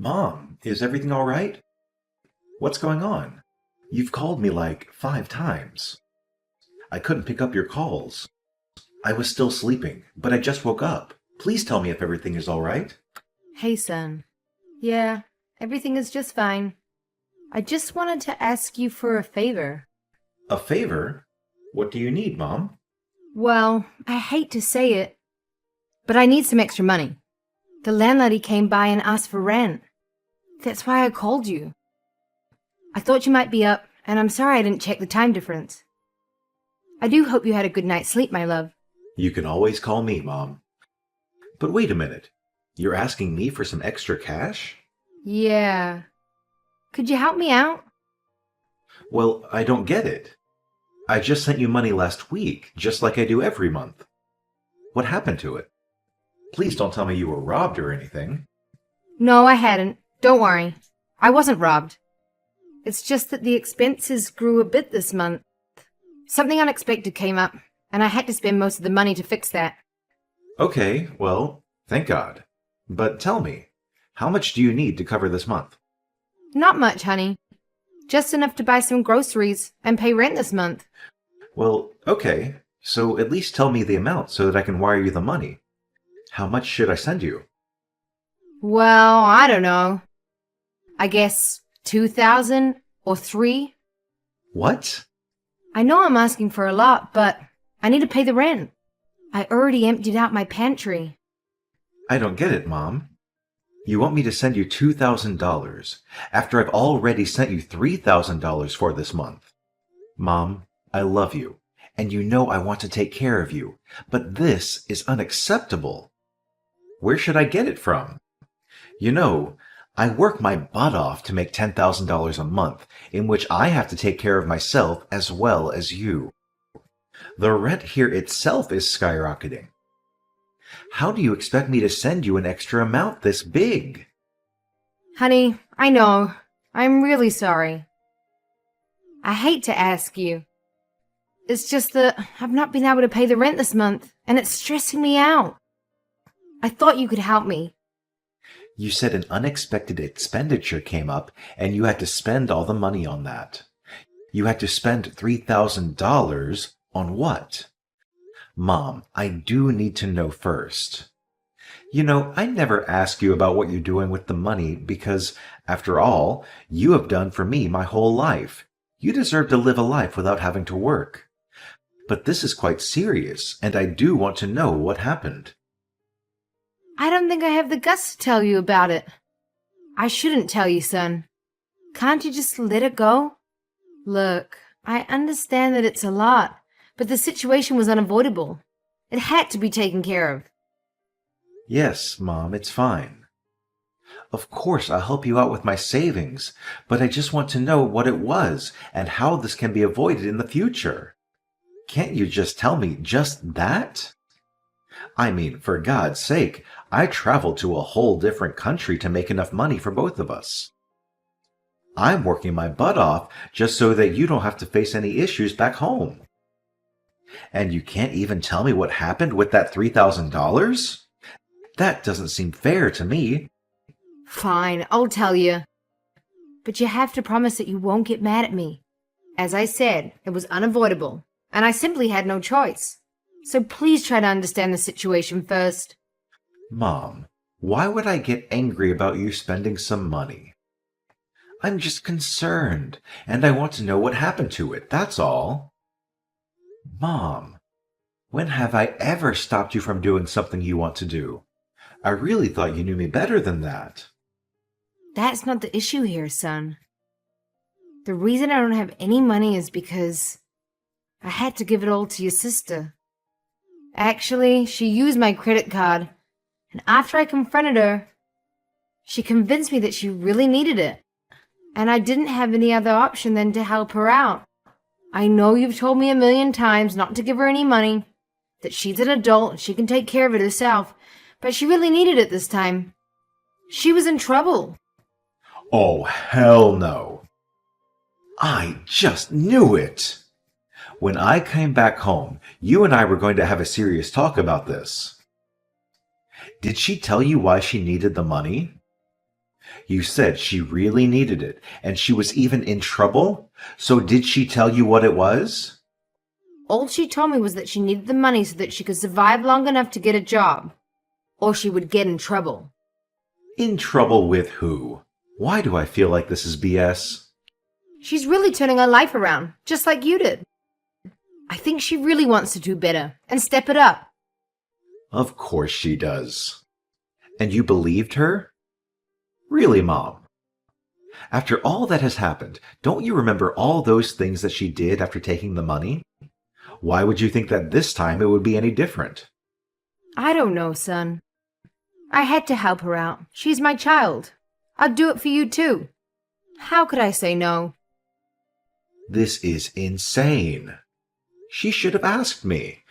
Mom, is everything all right? What's going on? You've called me like 5 times. I couldn't pick up your calls. I was still sleeping, but I just woke up. Please tell me if everything is all right. Hey, son. Yeah, everything is just fine. I just wanted to ask you for a favor. A favor? What do you need, Mom? Well, I hate to say it, but I need some extra money. The landlady came by and asked for rent. That's why I called you. I thought you might be up, and I'm sorry I didn't check the time difference. I do hope you had a good night's sleep, my love. You can always call me, Mom. But wait a minute. You're asking me for some extra cash? Yeah. Could you help me out? Well, I don't get it. I just sent you money last week, just like I do every month. What happened to it? Please don't tell me you were robbed or anything. No, I hadn't. Don't worry. I wasn't robbed. It's just that the expenses grew a bit this month. Something unexpected came up, and I had to spend most of the money to fix that. Okay, well, thank God. But tell me, how much do you need to cover this month? Not much, honey. Just enough to buy some groceries and pay rent this month. Well, okay, so at least tell me the amount so that I can wire you the money. How much should I send you? Well, I don't know. I guess 2,000 or 3. What? I know I'm asking for a lot, but I need to pay the rent. I already emptied out my pantry. I don't get it, Mom. You want me to send you $2,000 after I've already sent you $3,000 for this month. Mom, I love you, and you know I want to take care of you, but this is unacceptable. Where should I get it from? You know, I work my butt off to make $10,000 a month, in which I have to take care of myself as well as you. The rent here itself is skyrocketing. How do you expect me to send you an extra amount this big? Honey, I know. I'm really sorry. I hate to ask you. It's just that I've not been able to pay the rent this month, and it's stressing me out. I thought you could help me. You said an unexpected expenditure came up, and you had to spend all the money on that. You had to spend $3,000 on what? Mom, I do need to know first. You know, I never ask you about what you're doing with the money because, after all, you have done for me my whole life. You deserve to live a life without having to work. But this is quite serious, and I do want to know what happened. I don't think I have the guts to tell you about it. I shouldn't tell you, son. Can't you just let it go? Look, I understand that it's a lot, but the situation was unavoidable. It had to be taken care of. Yes, Mom, it's fine. Of course, I'll help you out with my savings, but I just want to know what it was and how this can be avoided in the future. Can't you just tell me just that? I mean, for God's sake, I traveled to a whole different country to make enough money for both of us. I'm working my butt off just so that you don't have to face any issues back home. And you can't even tell me what happened with that $3,000? That doesn't seem fair to me. Fine, I'll tell you. But you have to promise that you won't get mad at me. As I said, it was unavoidable, and I simply had no choice. So please try to understand the situation first. Mom, why would I get angry about you spending some money? I'm just concerned, and I want to know what happened to it, that's all. Mom, when have I ever stopped you from doing something you want to do? I really thought you knew me better than that. That's not the issue here, son. The reason I don't have any money is because I had to give it all to your sister. Actually, she used my credit card, and after I confronted her, she convinced me that she really needed it, and I didn't have any other option than to help her out. I know you've told me 1,000,000 times not to give her any money, that she's an adult and she can take care of it herself, but she really needed it this time. She was in trouble. Oh, hell no. I just knew it. When I came back home, you and I were going to have a serious talk about this. Did she tell you why she needed the money? You said she really needed it, and she was even in trouble? So did she tell you what it was? All she told me was that she needed the money so that she could survive long enough to get a job, or she would get in trouble. In trouble with who? Why do I feel like this is BS? She's really turning her life around, just like you did. I think she really wants to do better and step it up. Of course she does. And you believed her? Really, Mom? After all that has happened, don't you remember all those things that she did after taking the money? Why would you think that this time it would be any different? I don't know, son. I had to help her out. She's my child. I'd do it for you too. How could I say no? This is insane. She should have asked me.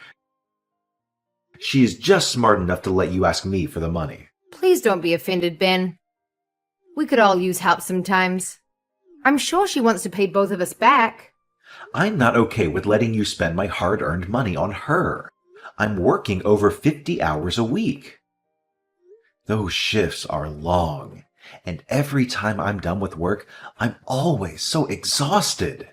She is just smart enough to let you ask me for the money. Please don't be offended, Ben. We could all use help sometimes. I'm sure she wants to pay both of us back. I'm not okay with letting you spend my hard-earned money on her. I'm working over 50 hours a week. Those shifts are long, and every time I'm done with work, I'm always so exhausted.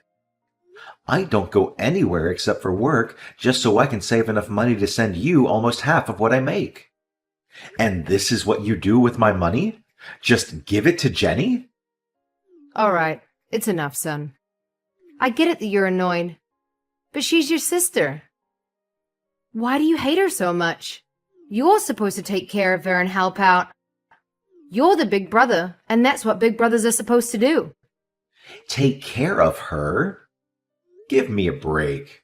I don't go anywhere except for work just so I can save enough money to send you almost half of what I make. And this is what you do with my money? Just give it to Jenny? All right, it's enough, son. I get it that you're annoyed, but she's your sister. Why do you hate her so much? You're supposed to take care of her and help out. You're the big brother, and that's what big brothers are supposed to do. Take care of her? Give me a break.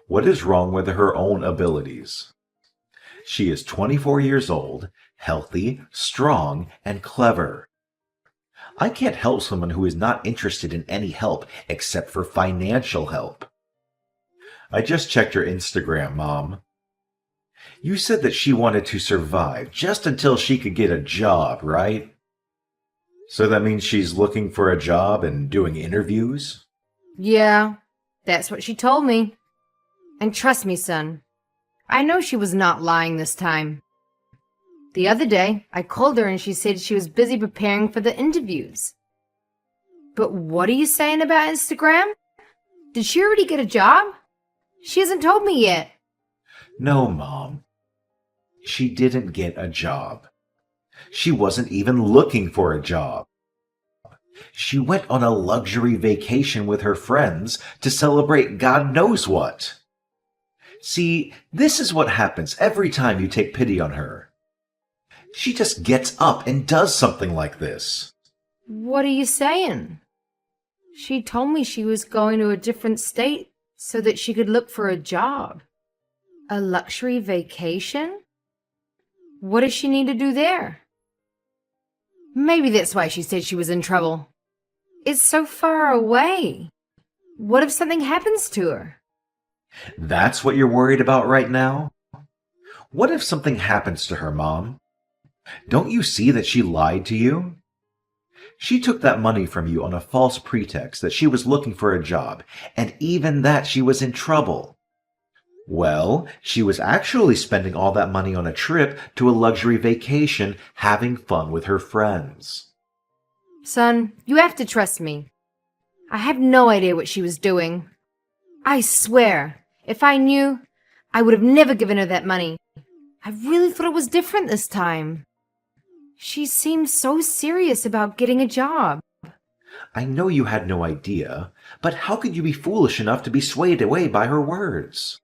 What is wrong with her own abilities? She is 24 years old, healthy, strong, and clever. I can't help someone who is not interested in any help except for financial help. I just checked her Instagram, Mom. You said that she wanted to survive just until she could get a job, right? So that means she's looking for a job and doing interviews? Yeah, that's what she told me. And trust me, son, I know she was not lying this time. The other day, I called her and she said she was busy preparing for the interviews. But what are you saying about Instagram? Did she already get a job? She hasn't told me yet. No, Mom. She didn't get a job. She wasn't even looking for a job. She went on a luxury vacation with her friends to celebrate God knows what. See, this is what happens every time you take pity on her. She just gets up and does something like this. What are you saying? She told me she was going to a different state so that she could look for a job. A luxury vacation? What does she need to do there? Maybe that's why she said she was in trouble. It's so far away. What if something happens to her? That's what you're worried about right now? What if something happens to her, Mom? Don't you see that she lied to you? She took that money from you on a false pretext that she was looking for a job, and even that she was in trouble. Well, she was actually spending all that money on a trip to a luxury vacation, having fun with her friends. Son, you have to trust me. I have no idea what she was doing. I swear, if I knew, I would have never given her that money. I really thought it was different this time. She seemed so serious about getting a job. I know you had no idea, but how could you be foolish enough to be swayed away by her words?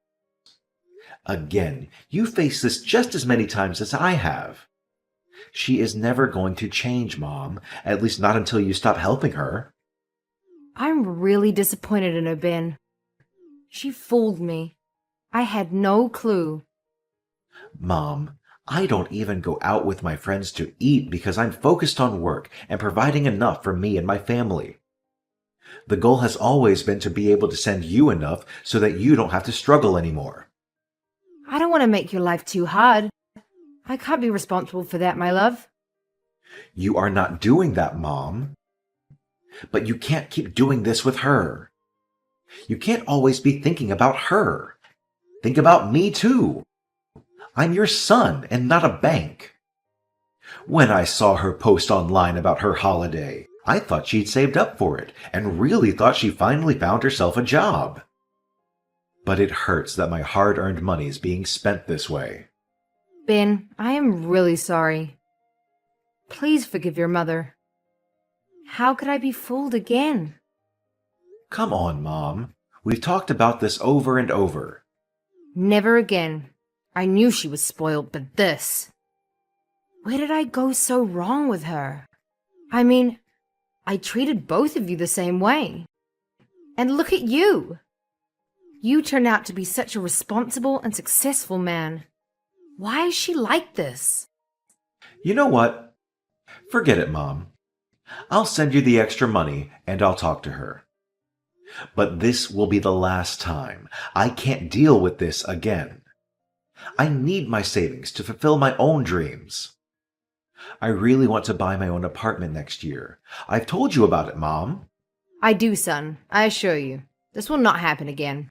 Again, you face this just as many times as I have. She is never going to change, Mom, at least not until you stop helping her. I'm really disappointed in her, Ben. She fooled me. I had no clue. Mom, I don't even go out with my friends to eat because I'm focused on work and providing enough for me and my family. The goal has always been to be able to send you enough so that you don't have to struggle anymore. I don't want to make your life too hard. I can't be responsible for that, my love. You are not doing that, Mom. But you can't keep doing this with her. You can't always be thinking about her. Think about me, too. I'm your son and not a bank. When I saw her post online about her holiday, I thought she'd saved up for it and really thought she finally found herself a job. But it hurts that my hard-earned money is being spent this way. Ben, I am really sorry. Please forgive your mother. How could I be fooled again? Come on, Mom. We've talked about this over and over. Never again. I knew she was spoiled, but this... Where did I go so wrong with her? I mean, I treated both of you the same way. And look at you! You turned out to be such a responsible and successful man. Why is she like this? You know what? Forget it, Mom. I'll send you the extra money and I'll talk to her. But this will be the last time. I can't deal with this again. I need my savings to fulfill my own dreams. I really want to buy my own apartment next year. I've told you about it, Mom. I do, son. I assure you. This will not happen again.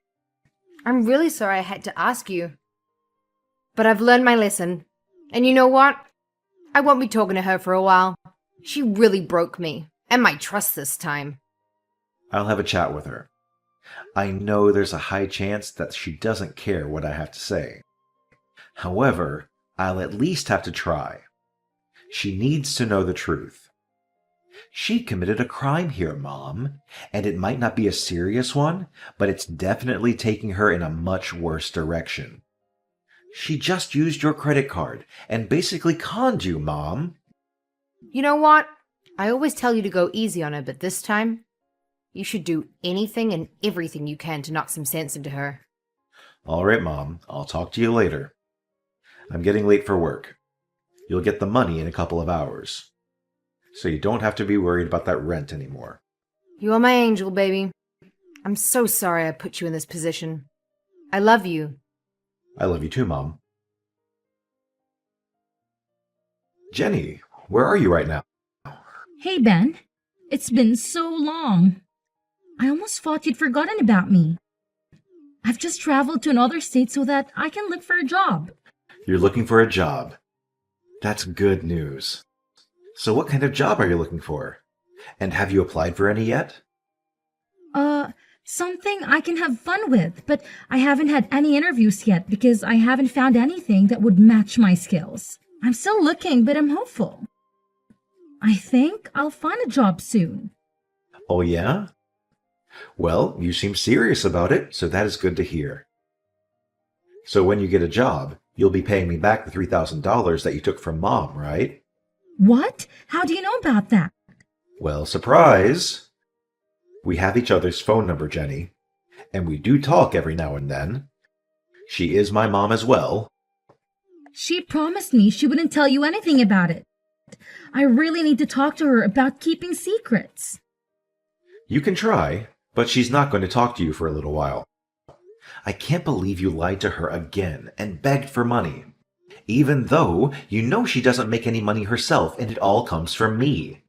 I'm really sorry I had to ask you. But I've learned my lesson. And you know what? I won't be talking to her for a while. She really broke me. And my trust this time. I'll have a chat with her. I know there's a high chance that she doesn't care what I have to say. However, I'll at least have to try. She needs to know the truth. She committed a crime here, Mom, and it might not be a serious one, but it's definitely taking her in a much worse direction. She just used your credit card and basically conned you, Mom. You know what? I always tell you to go easy on her, but this time, you should do anything and everything you can to knock some sense into her. All right, Mom. I'll talk to you later. I'm getting late for work. You'll get the money in a couple of hours. So you don't have to be worried about that rent anymore. You are my angel, baby. I'm so sorry I put you in this position. I love you. I love you too, Mom. Jenny, where are you right now? Hey, Ben. It's been so long. I almost thought you'd forgotten about me. I've just traveled to another state so that I can look for a job. You're looking for a job. That's good news. So what kind of job are you looking for? And have you applied for any yet? Something I can have fun with, but I haven't had any interviews yet because I haven't found anything that would match my skills. I'm still looking, but I'm hopeful. I think I'll find a job soon. Oh, yeah? Well, you seem serious about it, so that is good to hear. So when you get a job, you'll be paying me back the $3,000 that you took from Mom, right? What? How do you know about that? Well, surprise! We have each other's phone number, Jenny, and we do talk every now and then. She is my mom as well. She promised me she wouldn't tell you anything about it. I really need to talk to her about keeping secrets. You can try, but she's not going to talk to you for a little while. I can't believe you lied to her again and begged for money, even though you know she doesn't make any money herself and it all comes from me.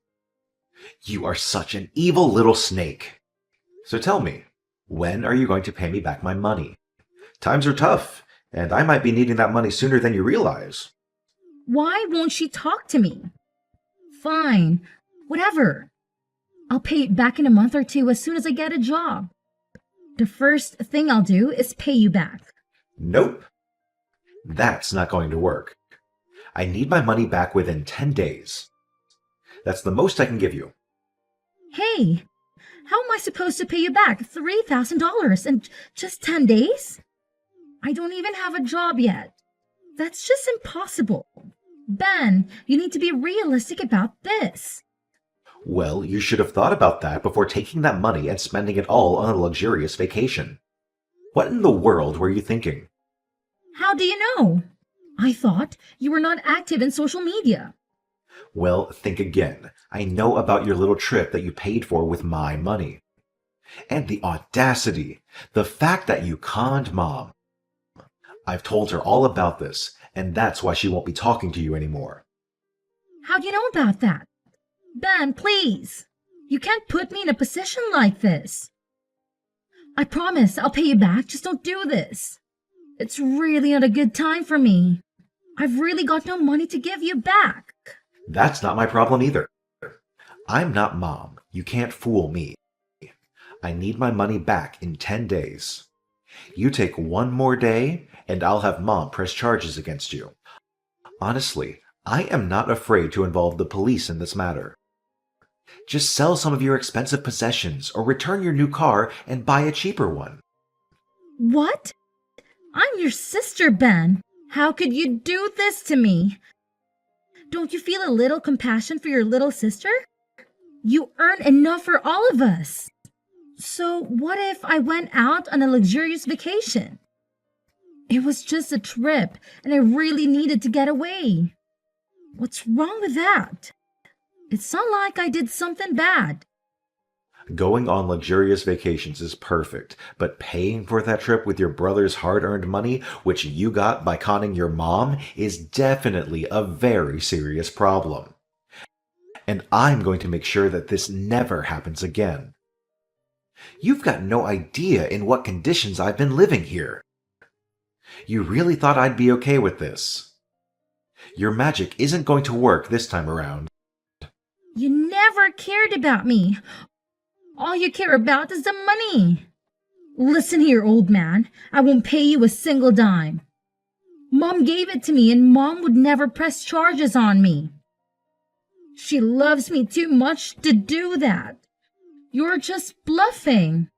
You are such an evil little snake. So tell me, when are you going to pay me back my money? Times are tough, and I might be needing that money sooner than you realize. Why won't she talk to me? Fine, whatever. I'll pay it back in a month or two as soon as I get a job. The first thing I'll do is pay you back. Nope. That's not going to work. I need my money back within 10 days. That's the most I can give you. Hey, how am I supposed to pay you back $3,000 in just 10 days? I don't even have a job yet. That's just impossible. Ben, you need to be realistic about this. Well, you should have thought about that before taking that money and spending it all on a luxurious vacation. What in the world were you thinking? How do you know? I thought you were not active in social media. Well, think again. I know about your little trip that you paid for with my money. And the audacity, the fact that you conned Mom. I've told her all about this, and that's why she won't be talking to you anymore. How do you know about that? Ben, please. You can't put me in a position like this. I promise I'll pay you back, just don't do this. It's really not a good time for me. I've really got no money to give you back. That's not my problem either. I'm not Mom. You can't fool me. I need my money back in 10 days. You take one more day, and I'll have Mom press charges against you. Honestly, I am not afraid to involve the police in this matter. Just sell some of your expensive possessions or return your new car and buy a cheaper one. What? I'm your sister, Ben. How could you do this to me? Don't you feel a little compassion for your little sister? You earn enough for all of us. So what if I went out on a luxurious vacation? It was just a trip, and I really needed to get away. What's wrong with that? It's not like I did something bad. Going on luxurious vacations is perfect, but paying for that trip with your brother's hard-earned money, which you got by conning your mom, is definitely a very serious problem. And I'm going to make sure that this never happens again. You've got no idea in what conditions I've been living here. You really thought I'd be okay with this. Your magic isn't going to work this time around. You never cared about me. All you care about is the money. Listen here, old man. I won't pay you a single dime. Mom gave it to me, and Mom would never press charges on me. She loves me too much to do that. You're just bluffing.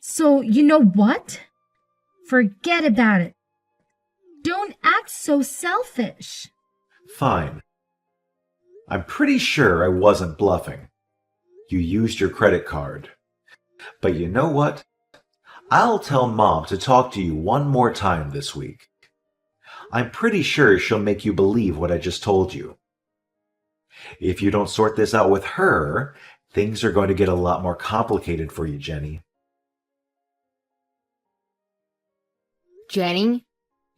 So, you know what? Forget about it. Don't act so selfish. Fine. I'm pretty sure I wasn't bluffing. You used your credit card. But you know what? I'll tell Mom to talk to you one more time this week. I'm pretty sure she'll make you believe what I just told you. If you don't sort this out with her, things are going to get a lot more complicated for you, Jenny. Jenny,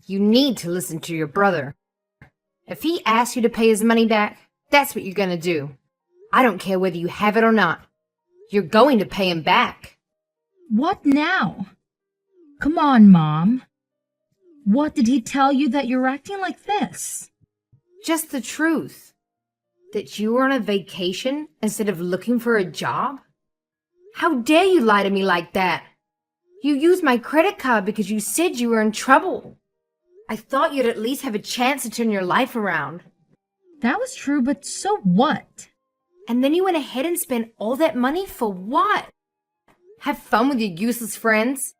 you need to listen to your brother. If he asks you to pay his money back, that's what you're going to do. I don't care whether you have it or not. You're going to pay him back. What now? Come on, Mom. What did he tell you that you're acting like this? Just the truth. That you were on a vacation instead of looking for a job? How dare you lie to me like that? You used my credit card because you said you were in trouble. I thought you'd at least have a chance to turn your life around. That was true, but so what? And then you went ahead and spent all that money for what? Have fun with your useless friends?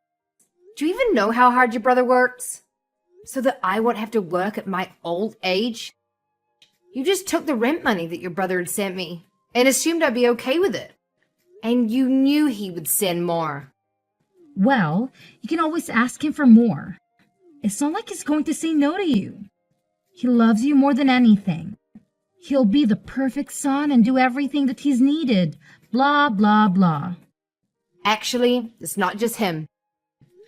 Do you even know how hard your brother works? So that I won't have to work at my old age? You just took the rent money that your brother had sent me and assumed I'd be okay with it. And you knew he would send more. Well, you can always ask him for more. It's not like he's going to say no to you. He loves you more than anything. He'll be the perfect son and do everything that he's needed. Blah, blah, blah. Actually, it's not just him.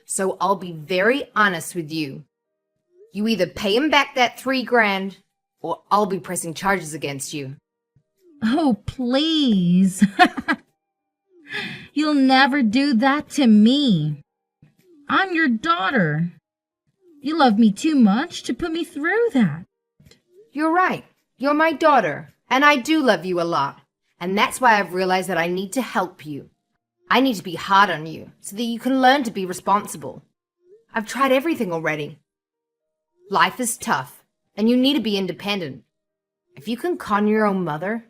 So I'll be very honest with you. You either pay him back that $3,000 or I'll be pressing charges against you. Oh, please. You'll never do that to me. I'm your daughter. You love me too much to put me through that. You're right. You're my daughter, and I do love you a lot. And that's why I've realized that I need to help you. I need to be hard on you so that you can learn to be responsible. I've tried everything already. Life is tough, and you need to be independent. If you can con your own mother,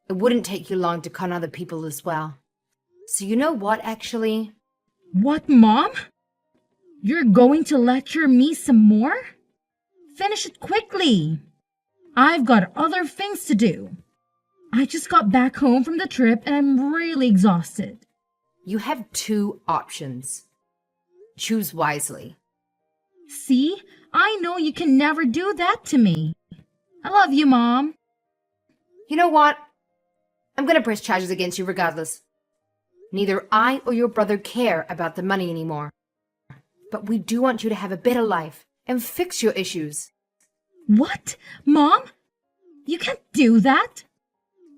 it wouldn't take you long to con other people as well. So you know what, actually? What, Mom? You're going to lecture me some more? Finish it quickly. I've got other things to do. I just got back home from the trip and I'm really exhausted. You have 2 options. Choose wisely. See? I know you can never do that to me. I love you, Mom. You know what? I'm going to press charges against you regardless. Neither I or your brother care about the money anymore. But we do want you to have a better life and fix your issues. What? Mom? You can't do that.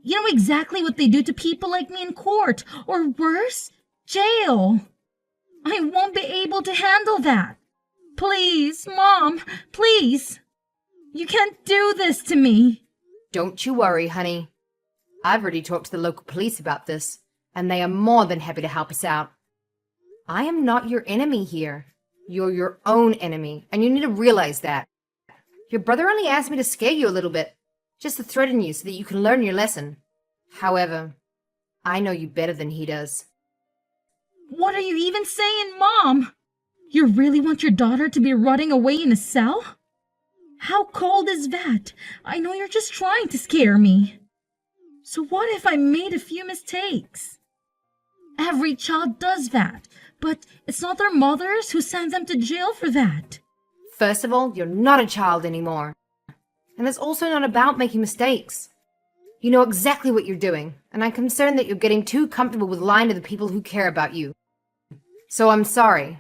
You know exactly what they do to people like me in court, or worse, jail. I won't be able to handle that. Please, Mom, please. You can't do this to me. Don't you worry, honey. I've already talked to the local police about this, and they are more than happy to help us out. I am not your enemy here. You're your own enemy, and you need to realize that. Your brother only asked me to scare you a little bit, just to threaten you so that you can learn your lesson. However, I know you better than he does. What are you even saying, Mom? You really want your daughter to be rotting away in a cell? How cold is that? I know you're just trying to scare me. So what if I made a few mistakes? Every child does that, but it's not their mothers who send them to jail for that. First of all, you're not a child anymore. And it's also not about making mistakes. You know exactly what you're doing, and I'm concerned that you're getting too comfortable with lying to the people who care about you. So I'm sorry,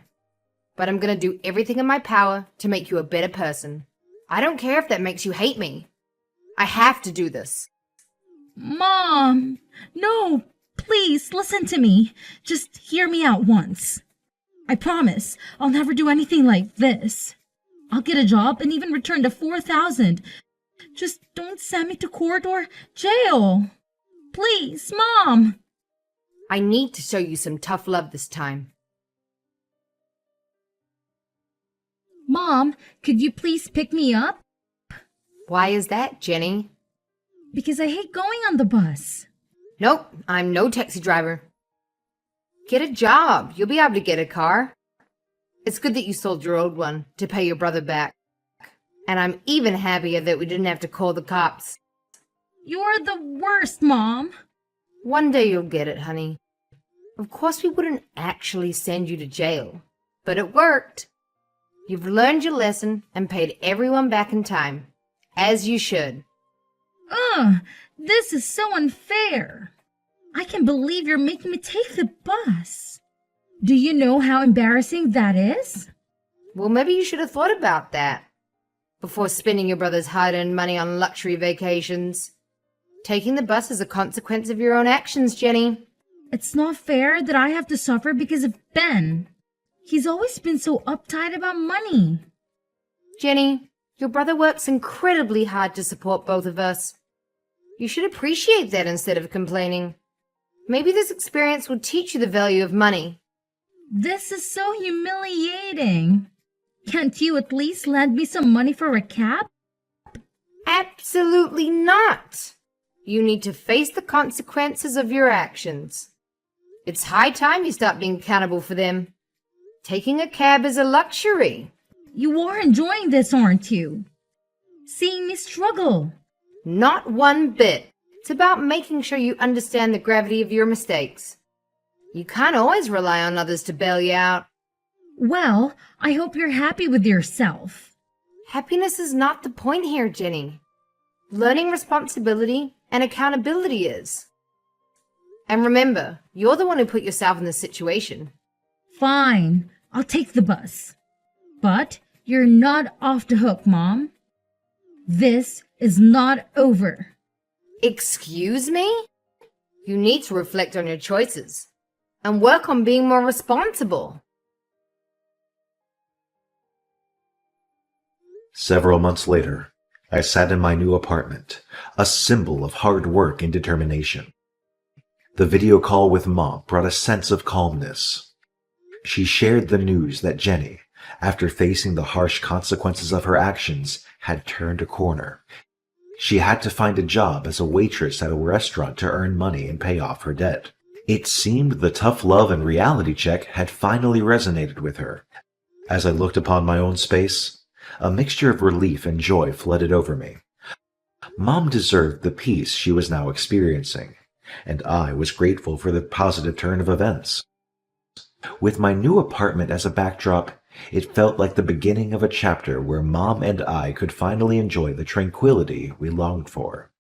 but I'm gonna do everything in my power to make you a better person. I don't care if that makes you hate me. I have to do this. Mom, no, please listen to me. Just hear me out once. I promise I'll never do anything like this. I'll get a job and even return the 4,000. Just don't send me to court or jail. Please, Mom. I need to show you some tough love this time. Mom, could you please pick me up? Why is that, Jenny? Because I hate going on the bus. Nope, I'm no taxi driver. Get a job. You'll be able to get a car. It's good that you sold your old one to pay your brother back. And I'm even happier that we didn't have to call the cops. You're the worst, Mom. One day you'll get it, honey. Of course we wouldn't actually send you to jail, but it worked. You've learned your lesson and paid everyone back in time, as you should. Ugh, this is so unfair. I can't believe you're making me take the bus. Do you know how embarrassing that is? Well, maybe you should have thought about that before spending your brother's hard-earned money on luxury vacations. Taking the bus is a consequence of your own actions, Jenny. It's not fair that I have to suffer because of Ben. He's always been so uptight about money. Jenny, your brother works incredibly hard to support both of us. You should appreciate that instead of complaining. Maybe this experience will teach you the value of money. This is so humiliating. Can't you at least lend me some money for a cab? Absolutely not. You need to face the consequences of your actions. It's high time you stop being accountable for them. Taking a cab is a luxury. You are enjoying this, aren't you? Seeing me struggle. Not one bit. It's about making sure you understand the gravity of your mistakes. You can't always rely on others to bail you out. Well, I hope you're happy with yourself. Happiness is not the point here, Jenny. Learning responsibility and accountability is. And remember, you're the one who put yourself in this situation. Fine, I'll take the bus. But you're not off the hook, Mom. This is not over. Excuse me? You need to reflect on your choices and work on being more responsible. Several months later, I sat in my new apartment, a symbol of hard work and determination. The video call with Mom brought a sense of calmness. She shared the news that Jenny, after facing the harsh consequences of her actions, had turned a corner. She had to find a job as a waitress at a restaurant to earn money and pay off her debt. It seemed the tough love and reality check had finally resonated with her. As I looked upon my own space, a mixture of relief and joy flooded over me. Mom deserved the peace she was now experiencing, and I was grateful for the positive turn of events. With my new apartment as a backdrop, it felt like the beginning of a chapter where Mom and I could finally enjoy the tranquility we longed for.